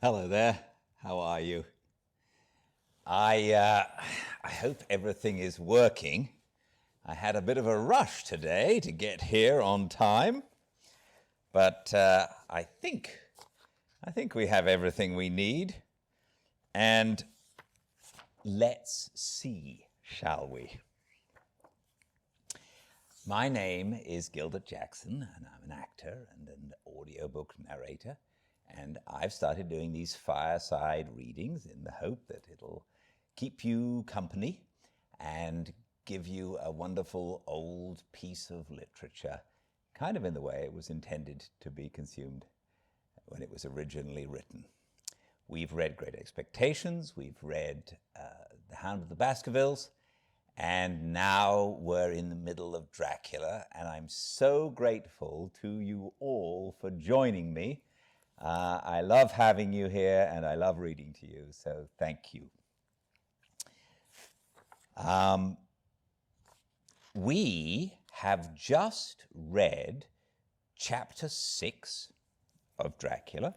Hello there. How are you? I hope everything is working. I had a bit of a rush today to get here on time, but I think we have everything we need. And let's see, shall we? My name is Gildart Jackson, and I'm an actor and an audiobook narrator. And I've started doing these fireside readings in the hope that it'll keep you company and give you a wonderful old piece of literature, kind of in the way it was intended to be consumed when it was originally written. We've read Great Expectations, we've read The Hound of the Baskervilles, and now we're in the middle of Dracula, and I'm so grateful to you all for joining me. I love having you here, and I love reading to you, so thank you. We have just read chapter 6 of Dracula,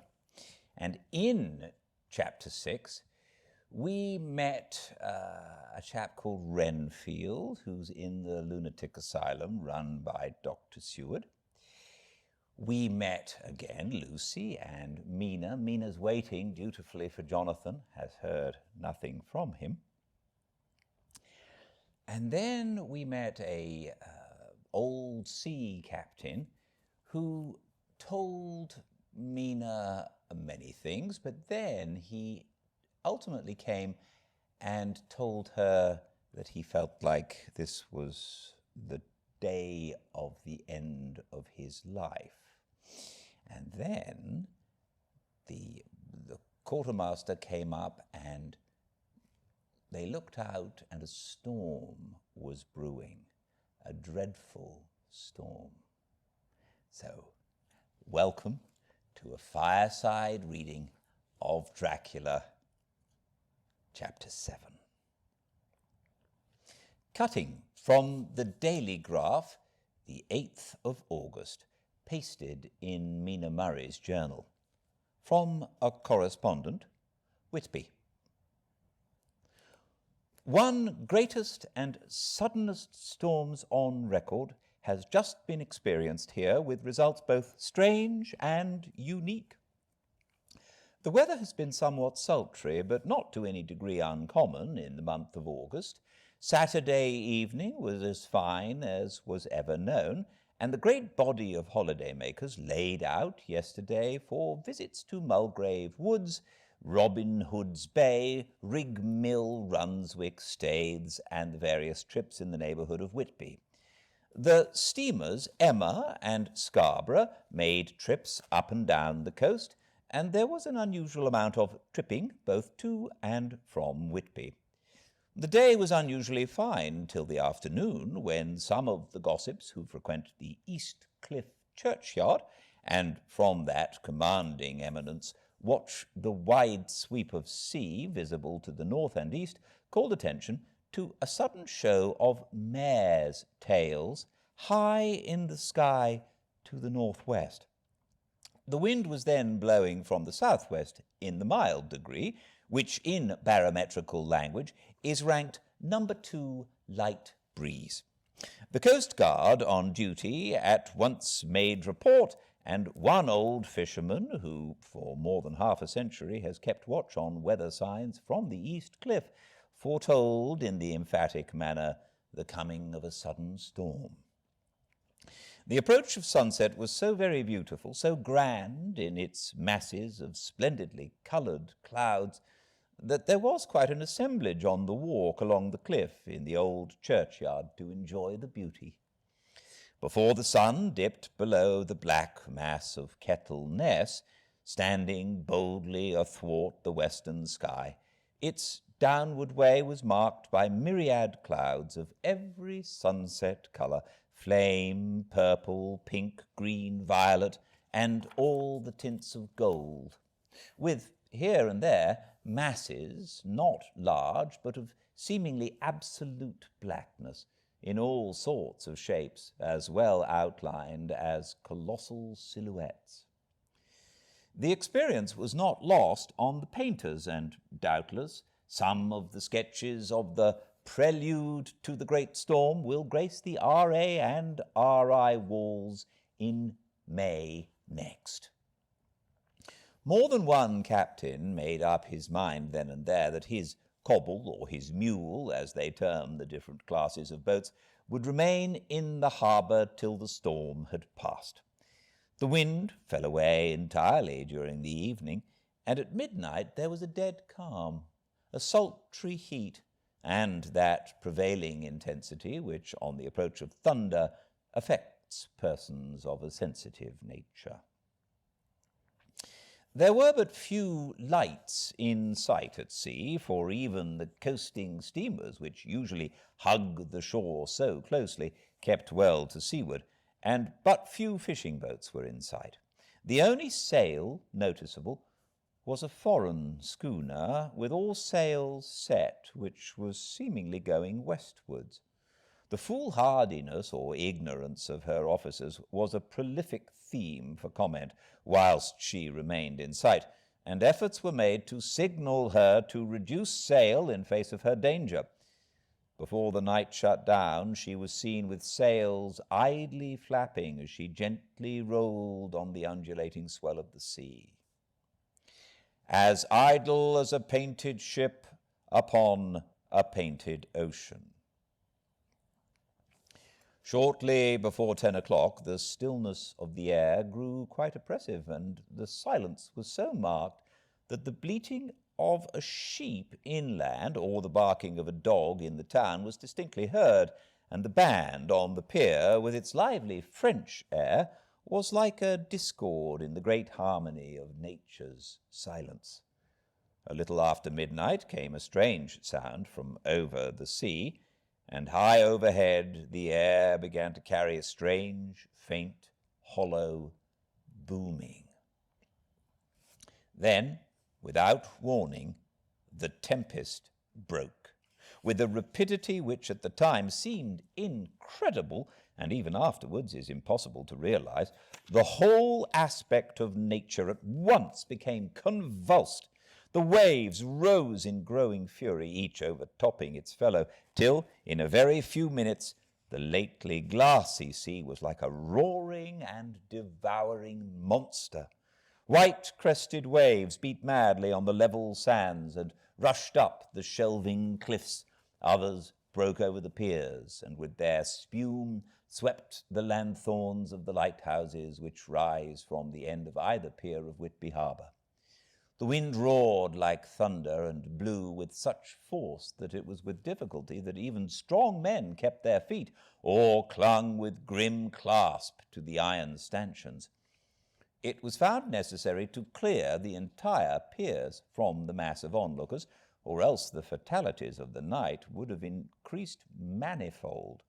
and in chapter 6, we met a chap called Renfield, who's in the lunatic asylum run by Dr. Seward. We met again Lucy and Mina. Mina's waiting dutifully for Jonathan, has heard nothing from him. And then we met a old sea captain who told Mina many things, but then he ultimately came and told her that he felt like this was the day of the end of his life. And then the quartermaster came up and they looked out, and a storm was brewing, a dreadful storm. So, welcome to a fireside reading of Dracula, chapter 7. Cutting from the Daily Graph, the 8th of August, pasted in Mina Murray's journal. From a correspondent, Whitby. One greatest and suddenest storms on record has just been experienced here, with results both strange and unique. The weather has been somewhat sultry, but not to any degree uncommon in the month of August. Saturday evening was as fine as was ever known, and the great body of holidaymakers laid out yesterday for visits to Mulgrave Woods, Robin Hood's Bay, Rig Mill, Runswick, Staithes, and the various trips in the neighbourhood of Whitby. The steamers Emma and Scarborough made trips up and down the coast, and there was an unusual amount of tripping both to and from Whitby. The day was unusually fine till the afternoon, when some of the gossips who frequent the East Cliff churchyard, and from that commanding eminence watch the wide sweep of sea visible to the north and east, called attention to a sudden show of mares' tails high in the sky to the northwest. The wind was then blowing from the southwest in the mild degree, which in barometrical language is ranked number 2 light breeze. The Coast Guard on duty at once made report, and one old fisherman, who for more than half a century has kept watch on weather signs from the East Cliff, foretold in the emphatic manner the coming of a sudden storm. The approach of sunset was so very beautiful, so grand in its masses of splendidly coloured clouds, that there was quite an assemblage on the walk along the cliff in the old churchyard to enjoy the beauty. Before the sun dipped below the black mass of Kettle Ness, standing boldly athwart the western sky, its downward way was marked by myriad clouds of every sunset colour, flame, purple, pink, green, violet, and all the tints of gold, with here and there masses, not large, but of seemingly absolute blackness, in all sorts of shapes, as well outlined as colossal silhouettes. The experience was not lost on the painters, and doubtless some of the sketches of the Prelude to the Great Storm will grace the RA and RI walls in May next. More than one captain made up his mind then and there that his cobble, or his mule, as they term the different classes of boats, would remain in the harbour till the storm had passed. The wind fell away entirely during the evening, and at midnight there was a dead calm, a sultry heat, and that prevailing intensity which, on the approach of thunder, affects persons of a sensitive nature. There were but few lights in sight at sea, for even the coasting steamers, which usually hug the shore so closely, kept well to seaward, and but few fishing boats were in sight. The only sail noticeable was a foreign schooner with all sails set, which was seemingly going westwards. The foolhardiness or ignorance of her officers was a prolific theme for comment whilst she remained in sight, and efforts were made to signal her to reduce sail in face of her danger. Before the night shut down, she was seen with sails idly flapping as she gently rolled on the undulating swell of the sea. As idle as a painted ship upon a painted ocean. Shortly before 10 o'clock, the stillness of the air grew quite oppressive, and the silence was so marked that the bleating of a sheep inland or the barking of a dog in the town was distinctly heard, and the band on the pier, with its lively French air, was like a discord in the great harmony of nature's silence. A little after midnight came a strange sound from over the sea, and high overhead the air began to carry a strange, faint, hollow booming. Then, without warning, the tempest broke. With a rapidity which at the time seemed incredible, and even afterwards is impossible to realize, the whole aspect of nature at once became convulsed. The waves rose in growing fury, each overtopping its fellow, till, in a very few minutes, the lately glassy sea was like a roaring and devouring monster. White-crested waves beat madly on the level sands and rushed up the shelving cliffs. Others broke over the piers, and with their spume swept the lanthorns of the lighthouses which rise from the end of either pier of Whitby harbour. The wind roared like thunder and blew with such force that it was with difficulty that even strong men kept their feet, or clung with grim clasp to the iron stanchions. It was found necessary to clear the entire piers from the mass of onlookers, or else the fatalities of the night would have increased manifold.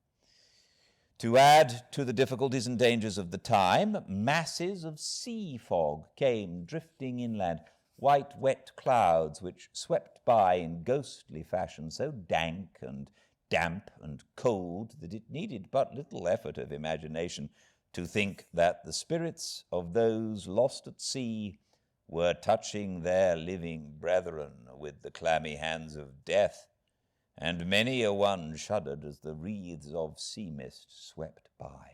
To add to the difficulties and dangers of the time, masses of sea fog came drifting inland, white wet clouds which swept by in ghostly fashion, so dank and damp and cold that it needed but little effort of imagination to think that the spirits of those lost at sea were touching their living brethren with the clammy hands of death, and many a one shuddered as the wreaths of sea mist swept by.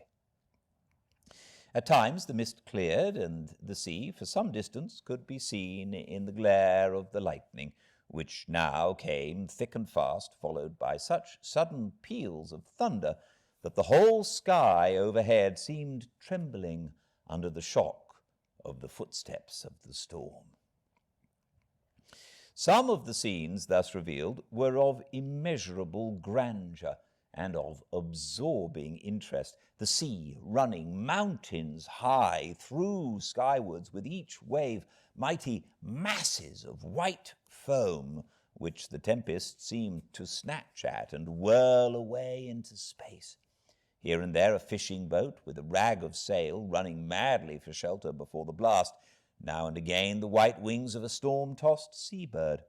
At times the mist cleared, and the sea for some distance could be seen in the glare of the lightning, which now came thick and fast, followed by such sudden peals of thunder that the whole sky overhead seemed trembling under the shock of the footsteps of the storm. Some of the scenes thus revealed were of immeasurable grandeur and of absorbing interest, the sea running mountains high through skywards, with each wave mighty masses of white foam, which the tempest seemed to snatch at and whirl away into space. Here and there a fishing boat with a rag of sail running madly for shelter before the blast, now and again the white wings of a storm-tossed seabird.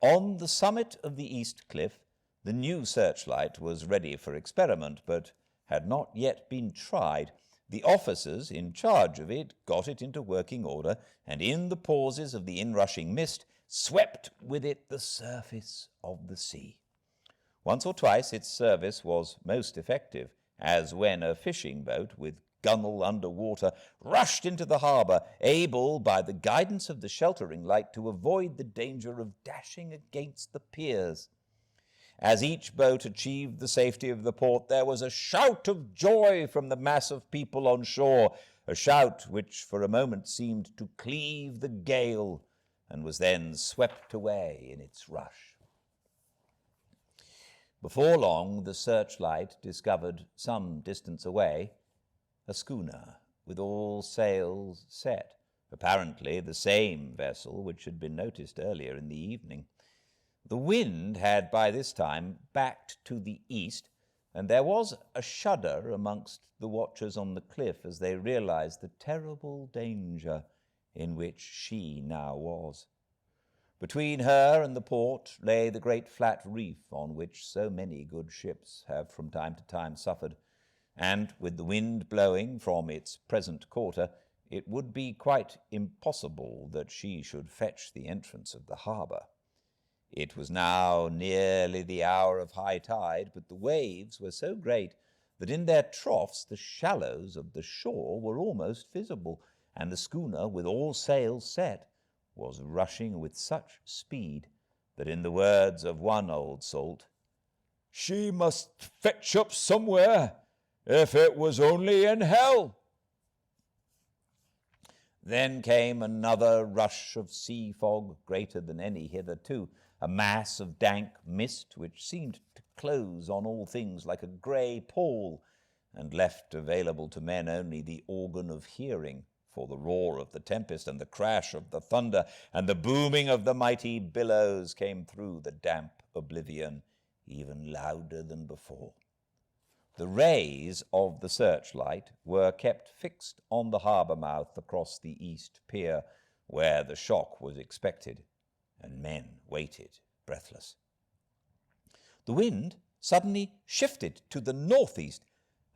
On the summit of the east cliff, the new searchlight was ready for experiment, but had not yet been tried. The officers in charge of it got it into working order, and in the pauses of the inrushing mist swept with it the surface of the sea. Once or twice its service was most effective, as when a fishing boat with gunwale under water rushed into the harbour, able, by the guidance of the sheltering light, to avoid the danger of dashing against the piers. As each boat achieved the safety of the port, there was a shout of joy from the mass of people on shore, a shout which for a moment seemed to cleave the gale, and was then swept away in its rush. Before long, the searchlight discovered some distance away a schooner with all sails set, apparently the same vessel which had been noticed earlier in the evening. The wind had by this time backed to the east, and there was a shudder amongst the watchers on the cliff as they realized the terrible danger in which she now was. Between her and the port lay the great flat reef on which so many good ships have from time to time suffered, and with the wind blowing from its present quarter, it would be quite impossible that she should fetch the entrance of the harbour. It was now nearly the hour of high tide, but the waves were so great that in their troughs the shallows of the shore were almost visible, and the schooner, with all sails set, was rushing with such speed that, in the words of one old salt, "She must fetch up somewhere, if it was only in hell." Then came another rush of sea fog, greater than any hitherto, a mass of dank mist which seemed to close on all things like a grey pall, and left available to men only the organ of hearing, for the roar of the tempest and the crash of the thunder and the booming of the mighty billows came through the damp oblivion even louder than before. The rays of the searchlight were kept fixed on the harbour mouth across the east pier, where the shock was expected, and men waited breathless. The wind suddenly shifted to the northeast,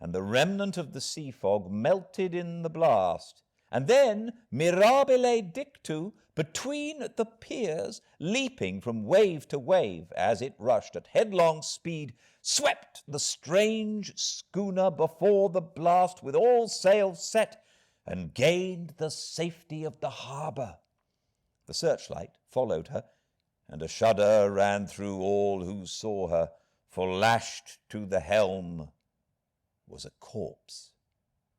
and the remnant of the sea fog melted in the blast, and then, mirabile dictu, between the piers, leaping from wave to wave as it rushed at headlong speed, swept the strange schooner before the blast with all sails set, and gained the safety of the harbour. The searchlight followed her, and a shudder ran through all who saw her, for lashed to the helm was a corpse,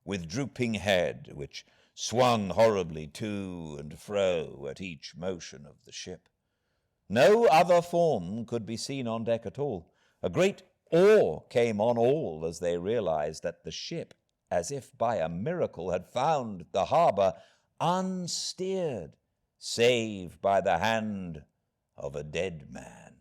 with drooping head, which swung horribly to and fro at each motion of the ship. No other form could be seen on deck at all. A great awe came on all as they realized that the ship, as if by a miracle, had found the harbour unsteered, save by the hand of a dead man.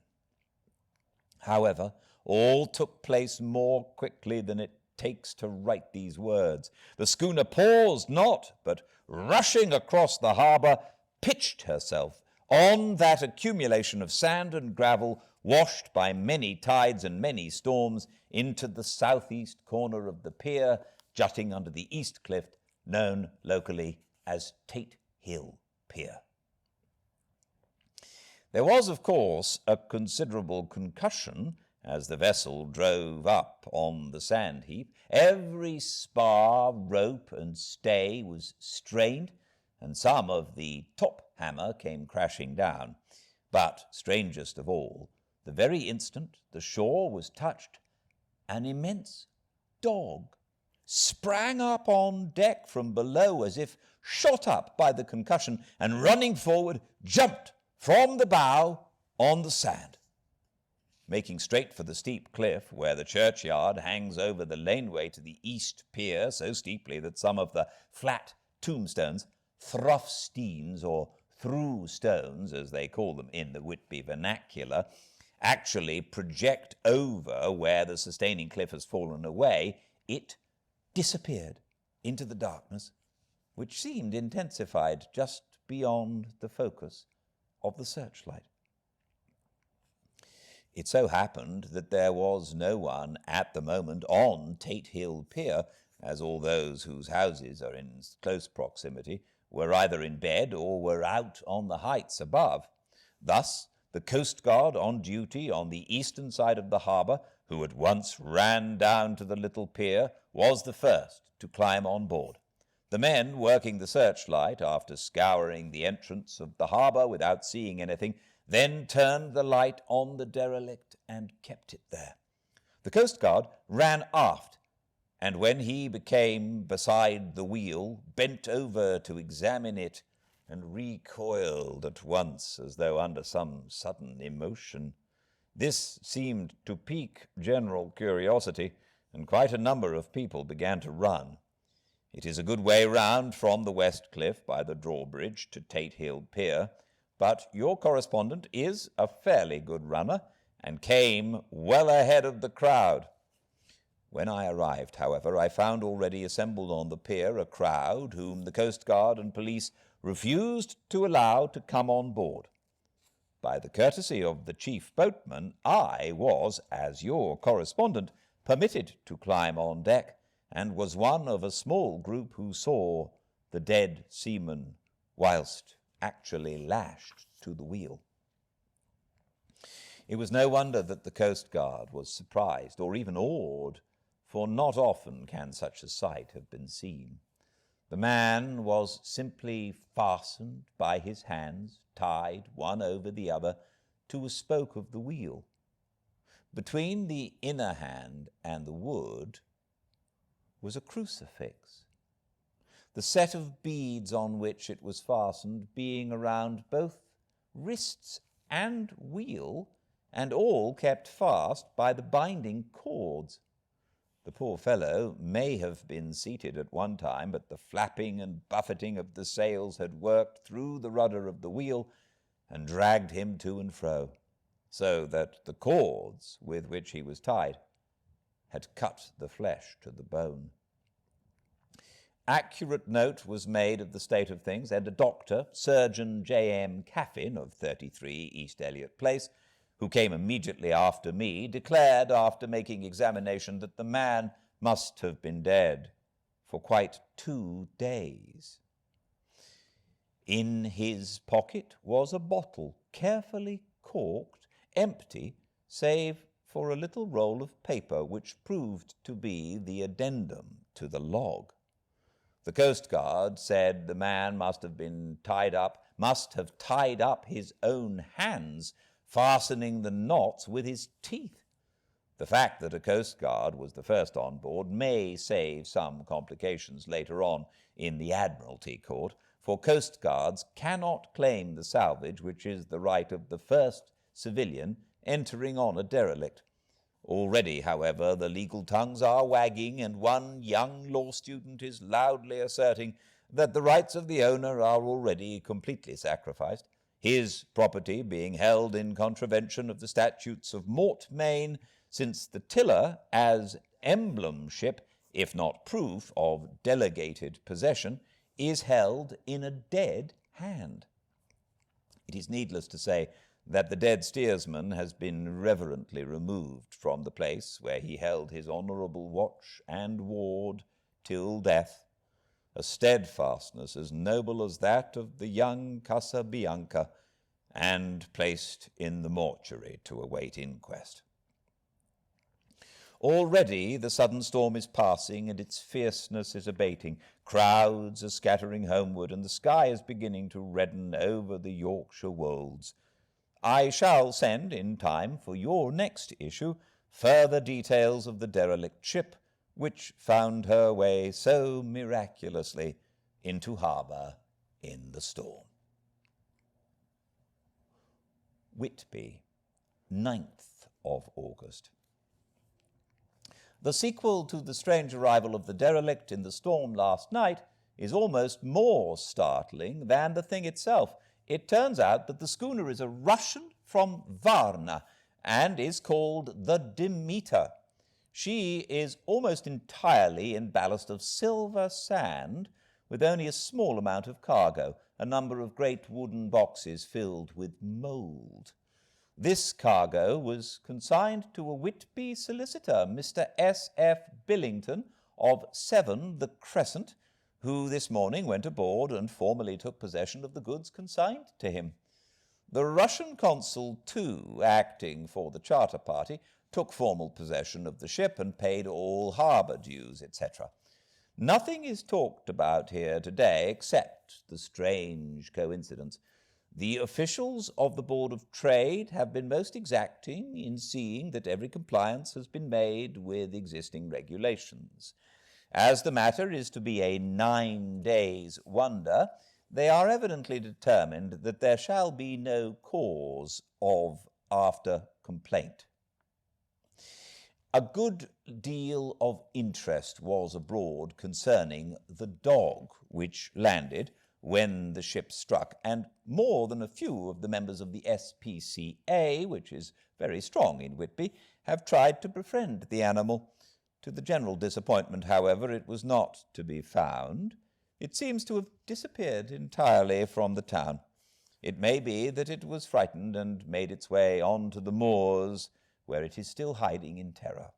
However, all took place more quickly than it takes to write these words. The schooner paused not, but rushing across the harbour, pitched herself on that accumulation of sand and gravel, washed by many tides and many storms, into the southeast corner of the pier, jutting under the east cliff, known locally as Tate Hill Pier. There was, of course, a considerable concussion as the vessel drove up on the sand heap. Every spar, rope, and stay was strained, and some of the top hammer came crashing down. But, strangest of all, the very instant the shore was touched, an immense dog sprang up on deck from below as if shot up by the concussion, and running forward, jumped from the bow on the sand. Making straight for the steep cliff where the churchyard hangs over the laneway to the east pier so steeply that some of the flat tombstones, thruffsteins or through stones, as they call them in the Whitby vernacular, actually project over where the sustaining cliff has fallen away, it disappeared into the darkness, which seemed intensified just beyond the focus of the searchlight. It so happened that there was no one at the moment on Tate Hill Pier, as all those whose houses are in close proximity were either in bed or were out on the heights above. Thus, the coast guard on duty on the eastern side of the harbour, who at once ran down to the little pier, was the first to climb on board. The men working the searchlight, after scouring the entrance of the harbour without seeing anything, then turned the light on the derelict and kept it there. The coast guard ran aft, and when he became beside the wheel, bent over to examine it, and recoiled at once as though under some sudden emotion. This seemed to pique general curiosity, and quite a number of people began to run. It is a good way round from the West Cliff by the drawbridge to Tate Hill Pier, but your correspondent is a fairly good runner and came well ahead of the crowd. When I arrived, however, I found already assembled on the pier a crowd whom the Coast Guard and police refused to allow to come on board. By the courtesy of the chief boatman, I was, as your correspondent, permitted to climb on deck, and was one of a small group who saw the dead seaman whilst actually lashed to the wheel. It was no wonder that the Coast Guard was surprised or even awed, for not often can such a sight have been seen. The man was simply fastened by his hands, tied one over the other, to a spoke of the wheel. Between the inner hand and the wood was a crucifix, the set of beads on which it was fastened being around both wrists and wheel, and all kept fast by the binding cords. The poor fellow may have been seated at one time, but the flapping and buffeting of the sails had worked through the rudder of the wheel and dragged him to and fro, so that the cords with which he was tied had cut the flesh to the bone. Accurate note was made of the state of things, and a doctor, Surgeon J.M. Caffin of 33 East Eliot Place, who came immediately after me, declared after making examination that the man must have been dead for quite 2 days. In his pocket was a bottle, carefully corked, empty, save for a little roll of paper which proved to be the addendum to the log. The Coast Guard said the man must have tied up his own hands, fastening the knots with his teeth. The fact that a Coast Guard was the first on board may save some complications later on in the Admiralty Court, for Coast Guards cannot claim the salvage which is the right of the first civilian entering on a derelict. Already, however, the legal tongues are wagging, and one young law student is loudly asserting that the rights of the owner are already completely sacrificed, his property being held in contravention of the statutes of mortmain, since the tiller, as emblem ship, if not proof of delegated possession, is held in a dead hand. It is needless to say that the dead steersman has been reverently removed from the place where he held his honourable watch and ward till death, a steadfastness as noble as that of the young Casabianca, and placed in the mortuary to await inquest. Already the sudden storm is passing, and its fierceness is abating. Crowds are scattering homeward, and the sky is beginning to redden over the Yorkshire wolds. I shall send, in time for your next issue, further details of the derelict ship, which found her way so miraculously into harbour in the storm. Whitby, 9th of August. The sequel to the strange arrival of the derelict in the storm last night is almost more startling than the thing itself. It turns out that the schooner is a Russian from Varna and is called the Demeter. She is almost entirely in ballast of silver sand, with only a small amount of cargo, a number of great wooden boxes filled with mould. This cargo was consigned to a Whitby solicitor, Mr. S.F. Billington, of 7 the Crescent, who this morning went aboard and formally took possession of the goods consigned to him. The Russian consul, too, acting for the charter party, took formal possession of the ship and paid all harbour dues, etc. Nothing is talked about here today except the strange coincidence. The officials of the Board of Trade have been most exacting in seeing that every compliance has been made with existing regulations. As the matter is to be a 9 days' wonder, they are evidently determined that there shall be no cause of after complaint. A good deal of interest was abroad concerning the dog which landed when the ship struck, and more than a few of the members of the SPCA, which is very strong in Whitby, have tried to befriend the animal. To the general disappointment, however, it was not to be found. It seems to have disappeared entirely from the town. It may be that it was frightened and made its way on to the moors, where it is still hiding in terror.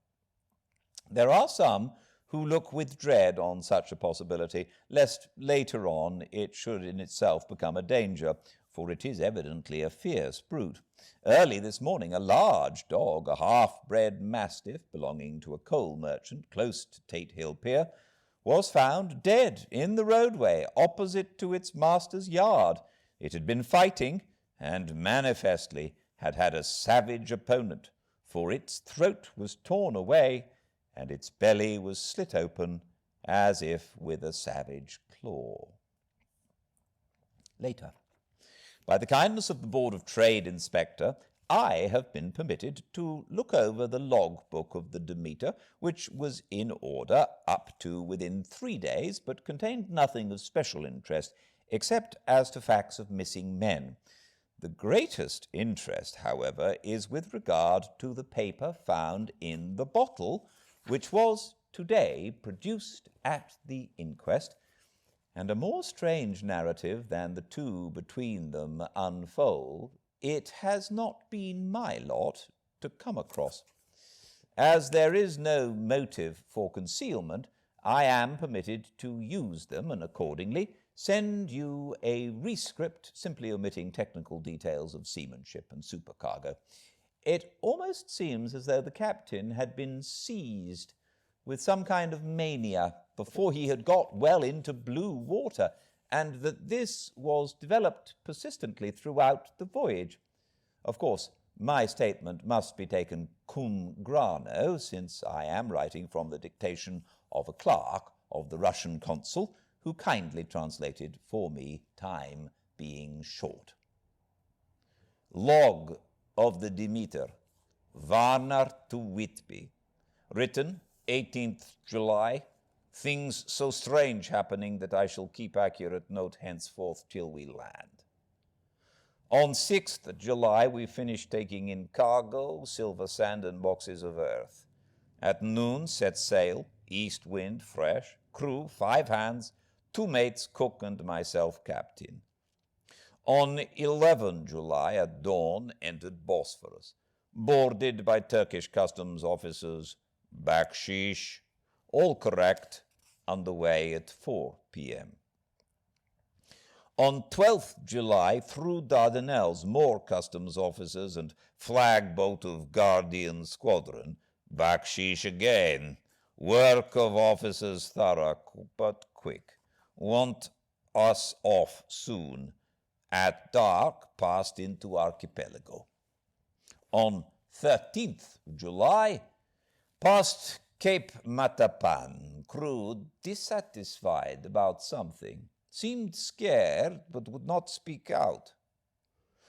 There are some who look with dread on such a possibility, lest later on it should in itself become a danger, for it is evidently a fierce brute. Early this morning a large dog, a half-bred mastiff belonging to a coal merchant close to Tate Hill Pier, was found dead in the roadway opposite to its master's yard. It had been fighting, and manifestly had had a savage opponent, for its throat was torn away, and its belly was slit open as if with a savage claw. Later, by the kindness of the Board of Trade Inspector, I have been permitted to look over the log-book of the Demeter, which was in order up to within 3 days, but contained nothing of special interest, except as to facts of missing men. The greatest interest, however, is with regard to the paper found in the bottle, which was today produced at the inquest, and a more strange narrative than the two between them unfold it has not been my lot to come across. As there is no motive for concealment, I am permitted to use them, and accordingly send you a rescript simply omitting technical details of seamanship and supercargo. It almost seems as though the captain had been seized with some kind of mania before he had got well into blue water, and that this was developed persistently throughout the voyage. Of course, my statement must be taken cum grano, since I am writing from the dictation of a clerk of the Russian consul, who kindly translated for me, time being short. Log of the Demeter, Varnar to Whitby. Written 18th July. Things so strange happening that I shall keep accurate note henceforth till we land. On 6th July we finished taking in cargo, silver sand and boxes of earth. At noon set sail, east wind fresh, crew 5 hands, 2 mates, cook and myself captain. On 11 July at dawn entered Bosphorus, boarded by Turkish customs officers, bakshish, all correct, underway at 4 p.m. On 12th July, through Dardanelles, more customs officers and flag boat of Guardian Squadron, bakshish again, work of officers thorough but quick, want us off soon. At dark, passed into archipelago. On 13th July, passed Cape Matapan, crew dissatisfied about something, seemed scared but would not speak out.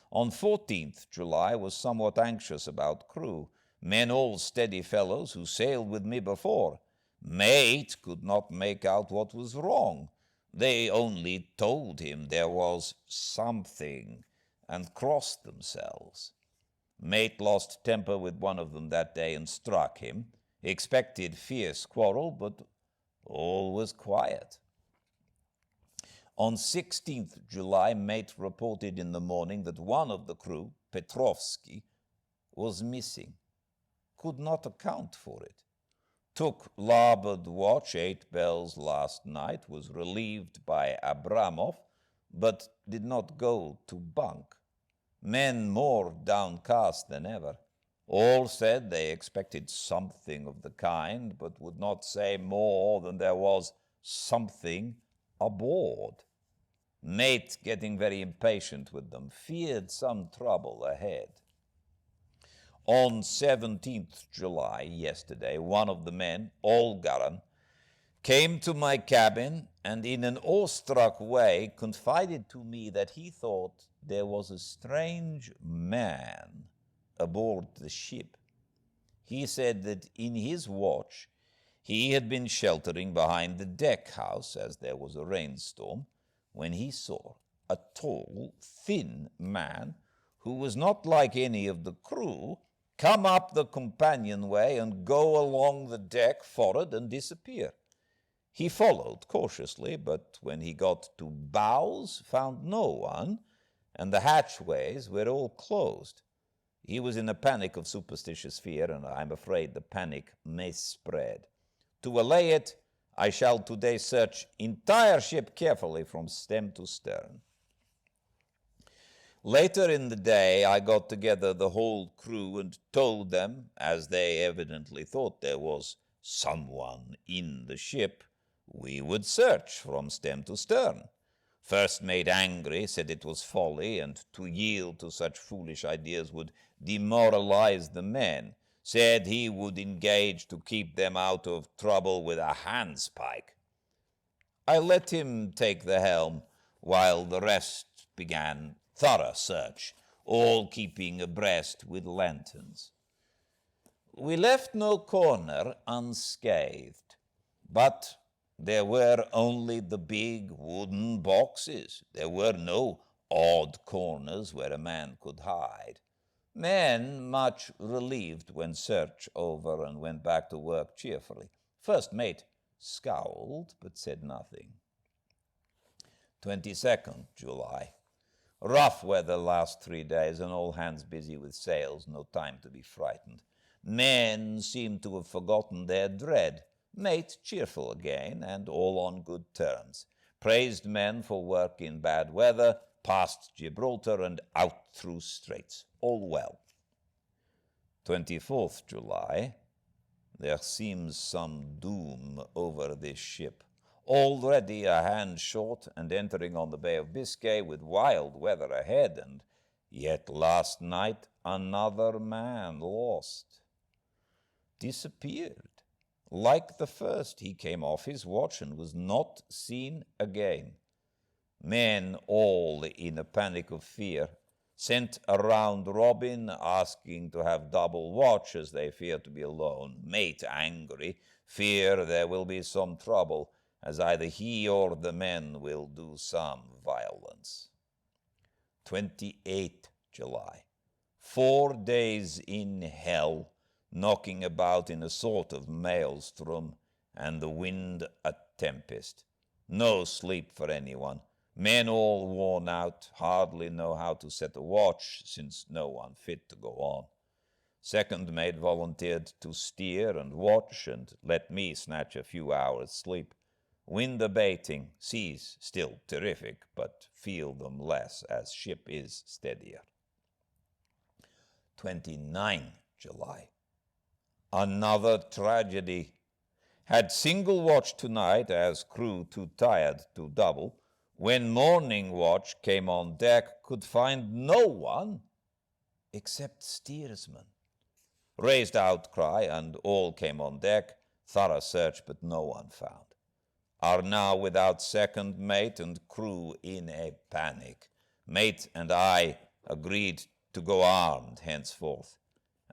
On 14th July was somewhat anxious about crew, men all steady fellows who sailed with me before. Mate could not make out what was wrong. They only told him there was something and crossed themselves. Mate lost temper with one of them that day and struck him. Expected fierce quarrel, but all was quiet. On 16th July, mate reported in the morning that one of the crew, Petrovsky, was missing. Could not account for it. Took larboard watch 8 bells last night, was relieved by Abramov, but did not go to bunk. Men more downcast than ever. All said they expected something of the kind, but would not say more than there was something aboard. Mate, getting very impatient with them, feared some trouble ahead. On 17th July, yesterday, one of the men, Olgaran, came to my cabin and in an awestruck way confided to me that he thought there was a strange man aboard the ship. He said that in his watch he had been sheltering behind the deck house as there was a rainstorm when he saw a tall, thin man who was not like any of the crew come up the companionway and go along the deck forward and disappear. He followed cautiously, but when he got to bows, found no one, and the hatchways were all closed. He was in a panic of superstitious fear, and I'm afraid the panic may spread. To allay it, I shall today search entire ship carefully from stem to stern. Later in the day, I got together the whole crew and told them, as they evidently thought there was someone in the ship, we would search from stem to stern. First mate angry, said it was folly, and to yield to such foolish ideas would demoralize the men. Said he would engage to keep them out of trouble with a handspike. I let him take the helm, while the rest began thorough search, all keeping abreast with lanterns. We left no corner unscathed, but there were only the big wooden boxes. There were no odd corners where a man could hide. Men much relieved when search over and went back to work cheerfully. First mate scowled but said nothing. 22nd July. Rough weather last 3 days and all hands busy with sails, no time to be frightened. Men seem to have forgotten their dread. Mate cheerful again and all on good terms. Praised men for work in bad weather, past Gibraltar and out through straits. All well. 24th July. There seems some doom over this ship. Already a hand short and entering on the Bay of Biscay with wild weather ahead, and yet last night another man lost. Disappeared. Like the first, he came off his watch and was not seen again. Men all in a panic of fear sent a round robin asking to have double watch as they fear to be alone. Mate angry, fear there will be some trouble as either he or the men will do some violence. 28th July. 4 days in hell, knocking about in a sort of maelstrom, and the wind a tempest. No sleep for anyone. Men all worn out, hardly know how to set a watch, since no one fit to go on. Second mate volunteered to steer and watch, and let me snatch a few hours' sleep. Wind abating, seas still terrific, but feel them less as ship is steadier. 29 July. Another tragedy. Had single watch tonight as crew too tired to double. When morning watch came on deck, could find no one except steersman. Raised outcry and all came on deck. Thorough search, but no one found. Are now without second mate and crew in a panic. Mate and I agreed to go armed henceforth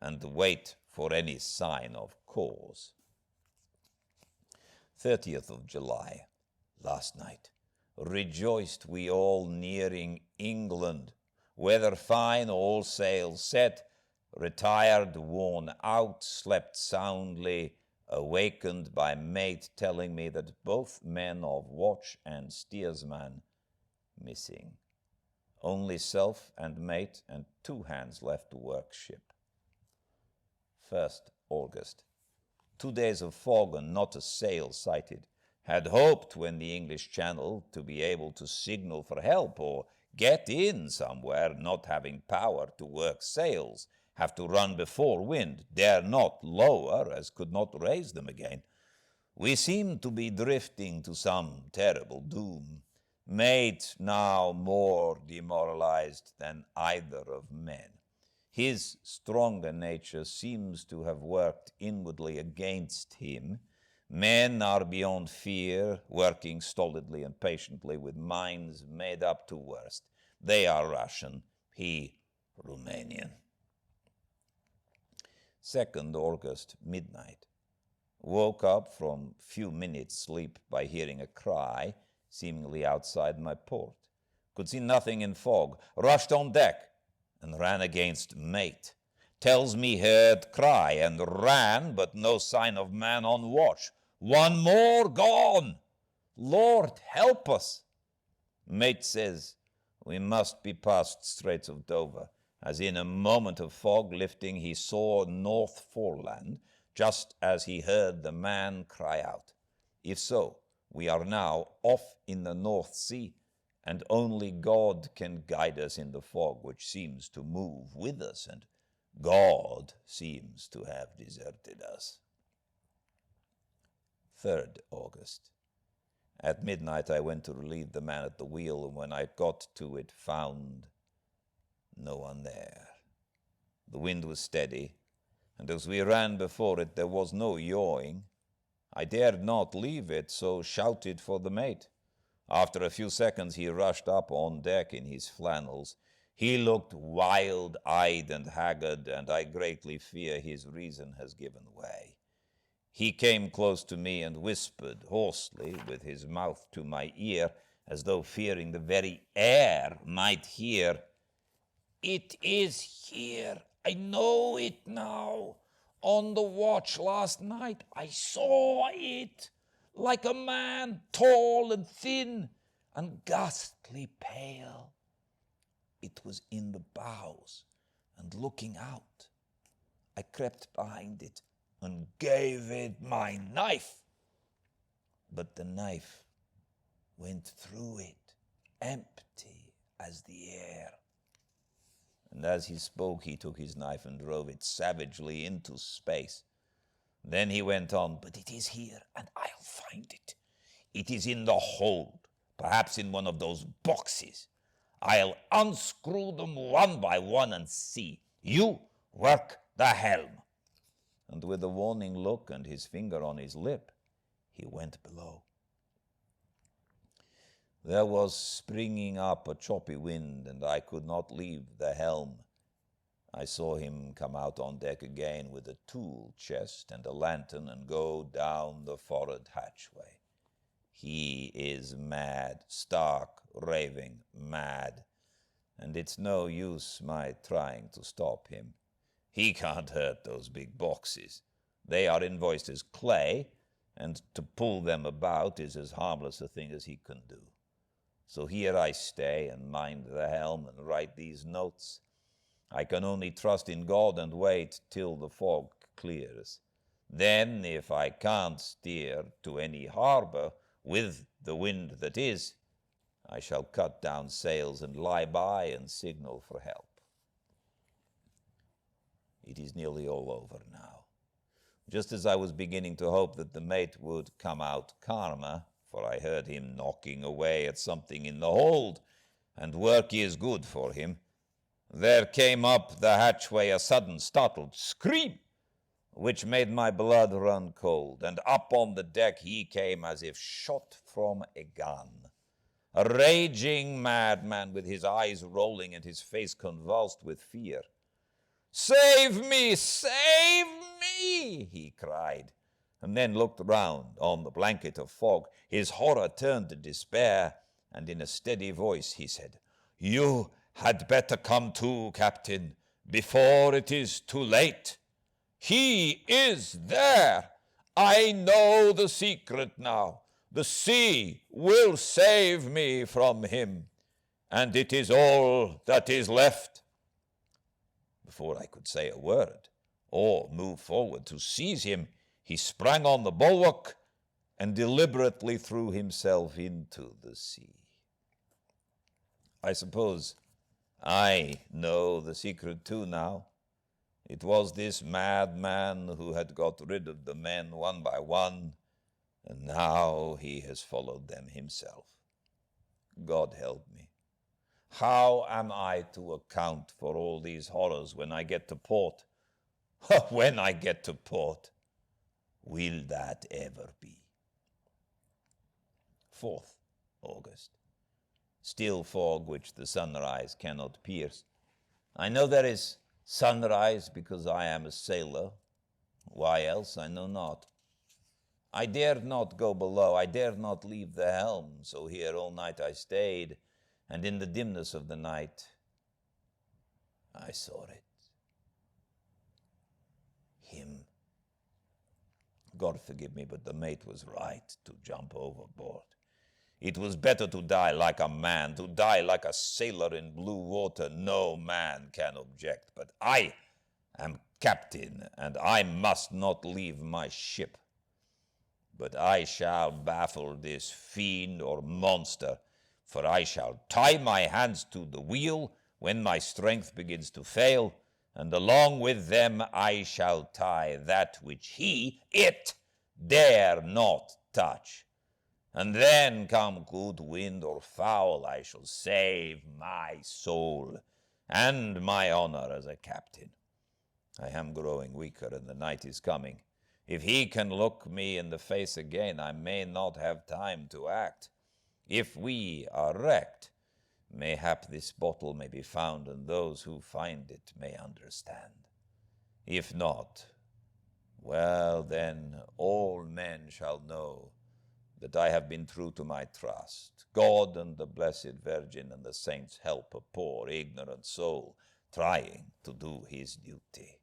and wait for any sign of cause. 30th of July, last night. Rejoiced we all nearing England. Weather fine, all sails set. Retired, worn out, slept soundly. Awakened by mate telling me that both men of watch and steersman missing. Only self and mate and 2 hands left to work ship. 1st August. 2 days of fog and not a sail sighted. Had hoped when the English Channel to be able to signal for help or get in somewhere, not having power to work sails, have to run before wind, dare not lower, as could not raise them again. We seem to be drifting to some terrible doom. Mate now more demoralized than either of men. His stronger nature seems to have worked inwardly against him. Men are beyond fear, working stolidly and patiently with minds made up to worst. They are Russian, he Romanian. 2nd August, midnight. Woke up from few minutes' sleep by hearing a cry, seemingly outside my port. Could see nothing in fog. Rushed on deck and ran against mate. Tells me heard cry and ran, but no sign of man on watch. One more gone! Lord, help us! Mate says we must be past Straits of Dover, as in a moment of fog lifting he saw North Foreland, just as he heard the man cry out. If so, we are now off in the North Sea, and only God can guide us in the fog which seems to move with us, and God seems to have deserted us. 3rd August. At midnight I went to relieve the man at the wheel, and when I got to it found no one there. The wind was steady, and as we ran before it there was no yawing. I dared not leave it, so shouted for the mate. After a few seconds he rushed up on deck in his flannels. He looked wild-eyed and haggard, and I greatly fear his reason has given way. He came close to me and whispered hoarsely, with his mouth to my ear, as though fearing the very air might hear, "It is here. I know it now. On the watch last night I saw it, like a man, tall and thin and ghastly pale. It was in the bows and looking out. I crept behind it and gave it my knife. But the knife went through it, empty as the air." And as he spoke, he took his knife and drove it savagely into space. Then he went on, "But it is here, and I'll find it. It is in the hold, perhaps in one of those boxes. I'll unscrew them one by one and see. You work the helm." And with a warning look and his finger on his lip, he went below. There was springing up a choppy wind, and I could not leave the helm. I saw him come out on deck again with a tool chest and a lantern and go down the forward hatchway. He is mad, stark, raving mad, and it's no use my trying to stop him. He can't hurt those big boxes. They are invoiced as clay, and to pull them about is as harmless a thing as he can do. So here I stay and mind the helm and write these notes. I can only trust in God and wait till the fog clears. Then, if I can't steer to any harbor with the wind that is, I shall cut down sails and lie by and signal for help. It is nearly all over now. Just as I was beginning to hope that the mate would come out calmer, for I heard him knocking away at something in the hold, and work is good for him, there came up the hatchway a sudden startled scream, which made my blood run cold, and up on the deck he came as if shot from a gun. A raging madman with his eyes rolling and his face convulsed with fear. "Save me! Save me!" he cried, and then looked round on the blanket of fog. His horror turned to despair, and in a steady voice he said, "You had better come too, Captain, before it is too late. He is there. I know the secret now. The sea will save me from him, and it is all that is left." Before I could say a word or move forward to seize him, he sprang on the bulwark and deliberately threw himself into the sea. I suppose I know the secret too now. It was this madman who had got rid of the men one by one, and now he has followed them himself. God help me. How am I to account for all these horrors when I get to port? When I get to port, will that ever be? 4th August. Still fog which the sunrise cannot pierce. I know there is sunrise because I am a sailor. Why else I know not. I dared not go below, I dared not leave the helm, so here all night I stayed, and in the dimness of the night I saw it. Him. God forgive me, but the mate was right to jump overboard. It was better to die like a man, to die like a sailor in blue water. No man can object, but I am captain, and I must not leave my ship. But I shall baffle this fiend or monster, for I shall tie my hands to the wheel when my strength begins to fail, and along with them I shall tie that which it, dare not touch. And then, come good wind or foul, I shall save my soul and my honor as a captain. I am growing weaker, and the night is coming. If he can look me in the face again, I may not have time to act. If we are wrecked, mayhap this bottle may be found, and those who find it may understand. If not, well then, all men shall know that I have been true to my trust. God and the Blessed Virgin and the saints help a poor, ignorant soul trying to do his duty.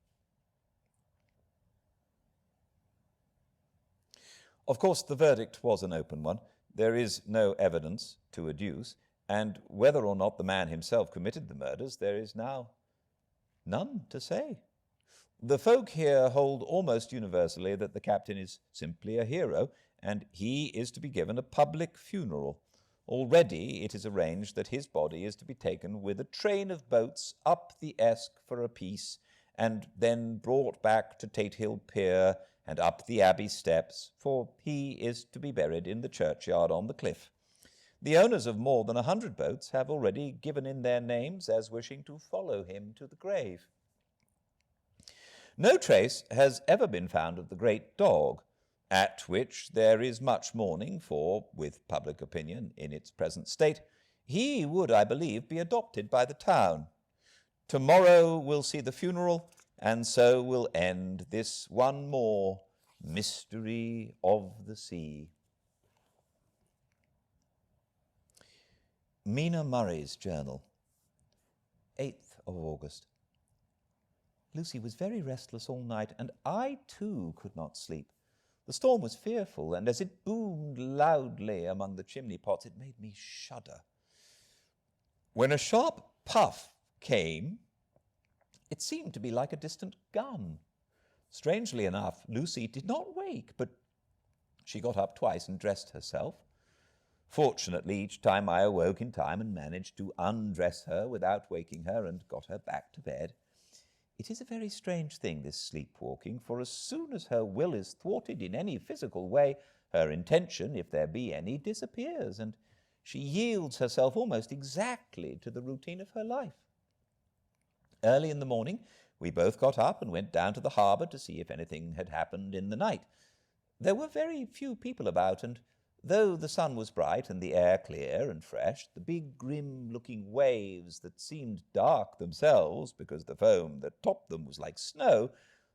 Of course, the verdict was an open one. There is no evidence to adduce, and whether or not the man himself committed the murders, there is now none to say. The folk here hold almost universally that the captain is simply a hero, and he is to be given a public funeral. Already it is arranged that his body is to be taken with a train of boats up the Esk for a piece, and then brought back to Tate Hill Pier and up the Abbey steps, for he is to be buried in the churchyard on the cliff. The owners of more than 100 boats have already given in their names as wishing to follow him to the grave. No trace has ever been found of the great dog, at which there is much mourning, for, with public opinion in its present state, he would, I believe, be adopted by the town. Tomorrow will see the funeral, and so will end this one more mystery of the sea. Mina Murray's journal, 8th of August. Lucy was very restless all night, and I too could not sleep. The storm was fearful, and as it boomed loudly among the chimney pots, it made me shudder. When a sharp puff came, it seemed to be like a distant gun. Strangely enough, Lucy did not wake, but she got up twice and dressed herself. Fortunately, each time I awoke in time and managed to undress her without waking her and got her back to bed. It is a very strange thing, this sleepwalking, for as soon as her will is thwarted in any physical way, her intention, if there be any, disappears, and she yields herself almost exactly to the routine of her life. Early in the morning, we both got up and went down to the harbour to see if anything had happened in the night. There were very few people about, and though the sun was bright and the air clear and fresh, the big grim-looking waves that seemed dark themselves because the foam that topped them was like snow,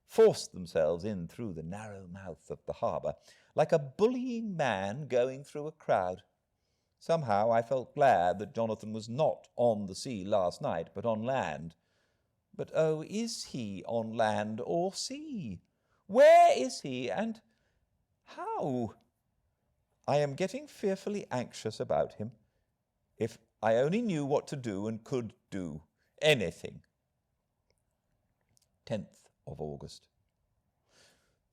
forced themselves in through the narrow mouth of the harbour, like a bullying man going through a crowd. Somehow I felt glad that Jonathan was not on the sea last night, but on land. But oh, is he on land or sea? Where is he, and how? I am getting fearfully anxious about him. If I only knew what to do and could do anything. 10th of August.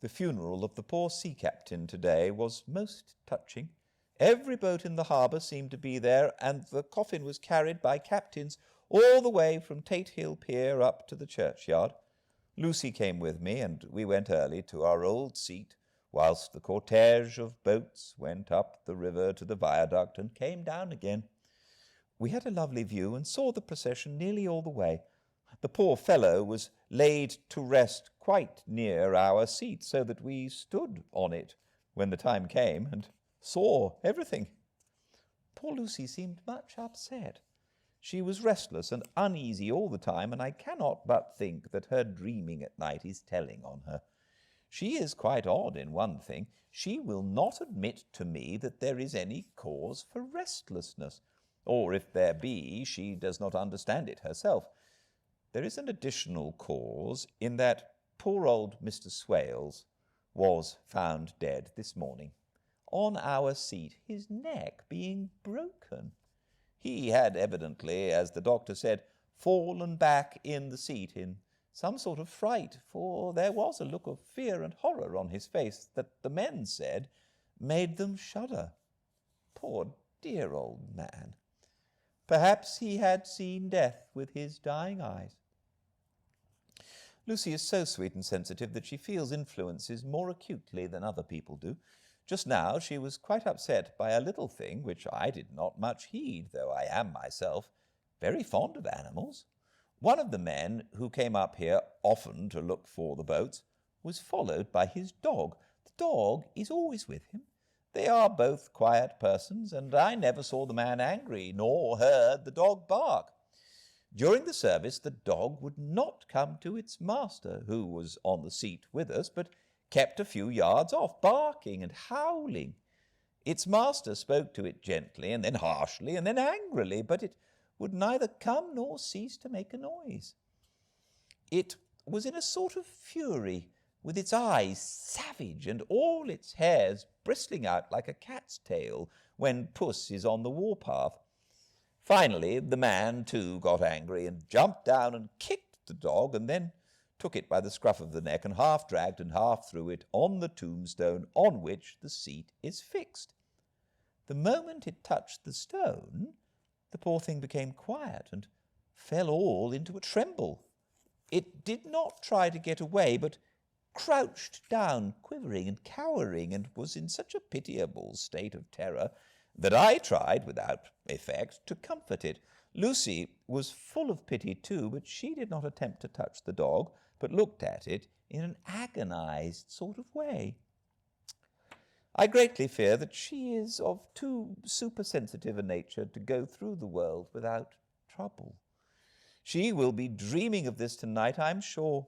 The funeral of the poor sea captain today was most touching. Every boat in the harbour seemed to be there, and the coffin was carried by captains all the way from Tate Hill Pier up to the churchyard. Lucy came with me, and we went early to our old seat, whilst the cortege of boats went up the river to the viaduct and came down again. We had a lovely view and saw the procession nearly all the way. The poor fellow was laid to rest quite near our seat, so that we stood on it when the time came and saw everything. Poor Lucy seemed much upset. She was restless and uneasy all the time, and I cannot but think that her dreaming at night is telling on her. She is quite odd in one thing. She will not admit to me that there is any cause for restlessness, or if there be, she does not understand it herself. There is an additional cause in that poor old Mr. Swales was found dead this morning, on our seat, his neck being broken. He had evidently, as the doctor said, fallen back in the seat in some sort of fright, for there was a look of fear and horror on his face that the men said made them shudder. Poor dear old man! Perhaps he had seen death with his dying eyes. Lucy is so sweet and sensitive that she feels influences more acutely than other people do. Just now she was quite upset by a little thing which I did not much heed, though I am myself very fond of animals. One of the men who came up here often to look for the boats was followed by his dog. The dog is always with him. They are both quiet persons, and I never saw the man angry, nor heard the dog bark. During the service the dog would not come to its master, who was on the seat with us, but kept a few yards off, barking and howling. Its master spoke to it gently, and then harshly, and then angrily, but it would neither come nor cease to make a noise. It was in a sort of fury, with its eyes savage and all its hairs bristling out like a cat's tail when puss is on the warpath. Finally, the man, too, got angry and jumped down and kicked the dog, and then took it by the scruff of the neck and half dragged and half threw it on the tombstone on which the seat is fixed. The moment it touched the stone, the poor thing became quiet and fell all into a tremble. It did not try to get away, but crouched down, quivering and cowering, and was in such a pitiable state of terror that I tried, without effect, to comfort it. Lucy was full of pity too, but she did not attempt to touch the dog, but looked at it in an agonized sort of way. I greatly fear that she is of too supersensitive a nature to go through the world without trouble. She will be dreaming of this tonight, I am sure.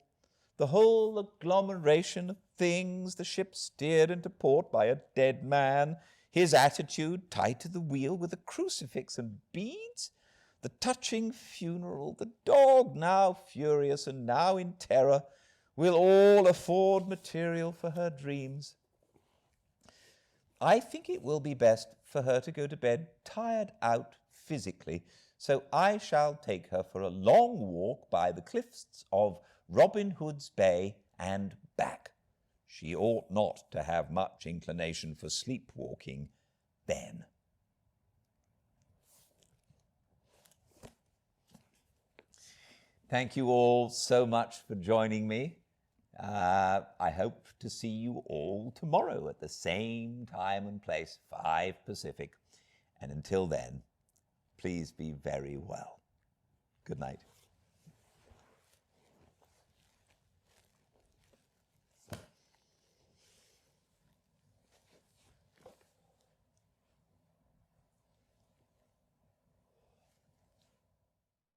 The whole agglomeration of things, the ship steered into port by a dead man, his attitude tied to the wheel with a crucifix and beads, the touching funeral, the dog now furious and now in terror, will all afford material for her dreams. I think it will be best for her to go to bed tired out physically, so I shall take her for a long walk by the cliffs of Robin Hood's Bay and back. She ought not to have much inclination for sleepwalking then. Thank you all so much for joining me. I hope to see you all tomorrow at the same time and place, 5 Pacific. And until then, please be very well. Good night.